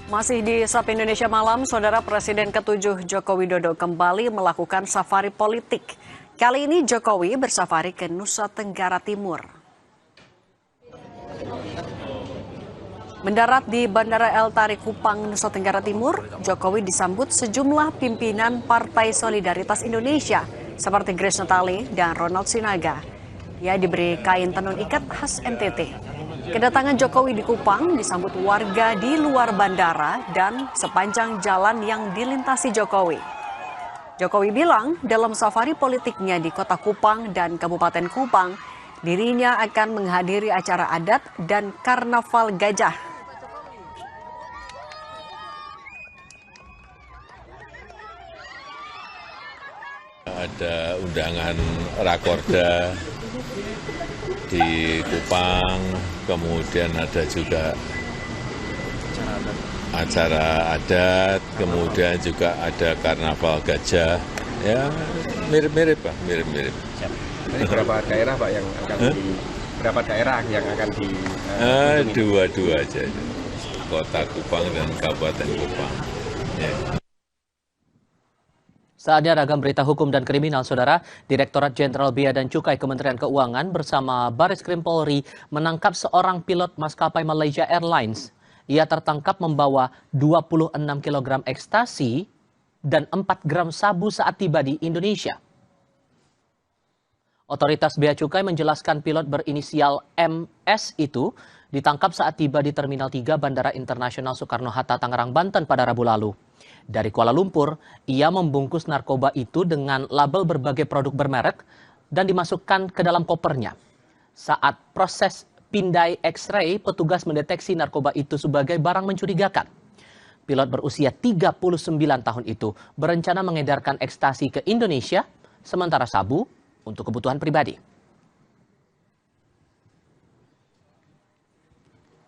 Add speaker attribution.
Speaker 1: Masih di Sapa Indonesia Malam, Saudara Presiden ke-7 Joko Widodo kembali melakukan safari politik. Kali ini Jokowi bersafari ke Nusa Tenggara Timur. Mendarat di Bandara El Tari Kupang, Nusa Tenggara Timur, Jokowi disambut sejumlah pimpinan Partai Solidaritas Indonesia seperti Grace Natali dan Ronald Sinaga. Ia diberi kain tenun ikat khas NTT. Kedatangan Jokowi di Kupang disambut warga di luar bandara dan sepanjang jalan yang dilintasi Jokowi. Jokowi bilang dalam safari politiknya di Kota Kupang dan Kabupaten Kupang, dirinya akan menghadiri acara adat dan Karnaval Gajah.
Speaker 2: Ada undangan Rakorda di Kupang, kemudian ada juga acara adat, kemudian juga ada Karnaval Gajah, ya mirip-mirip Pak, mirip-mirip.
Speaker 3: Ini berapa daerah Pak yang akan berapa daerah yang akan di?
Speaker 2: Dua-dua aja, Kota Kupang dan Kabupaten Kupang. Ya.
Speaker 4: Saatnya ragam berita hukum dan kriminal, Saudara. Direktorat Jenderal Bea dan Cukai Kementerian Keuangan bersama Bareskrim Polri menangkap seorang pilot maskapai Malaysia Airlines. Ia tertangkap membawa 26 kg ekstasi dan 4 gram sabu saat tiba di Indonesia. Otoritas Bea Cukai menjelaskan pilot berinisial MS itu ditangkap saat tiba di Terminal 3 Bandara Internasional Soekarno-Hatta, Tangerang, Banten pada Rabu lalu. Dari Kuala Lumpur, ia membungkus narkoba itu dengan label berbagai produk bermerek dan dimasukkan ke dalam kopernya. Saat proses pindai X-ray, petugas mendeteksi narkoba itu sebagai barang mencurigakan. Pilot berusia 39 tahun itu berencana mengedarkan ekstasi ke Indonesia, sementara sabu untuk kebutuhan pribadi.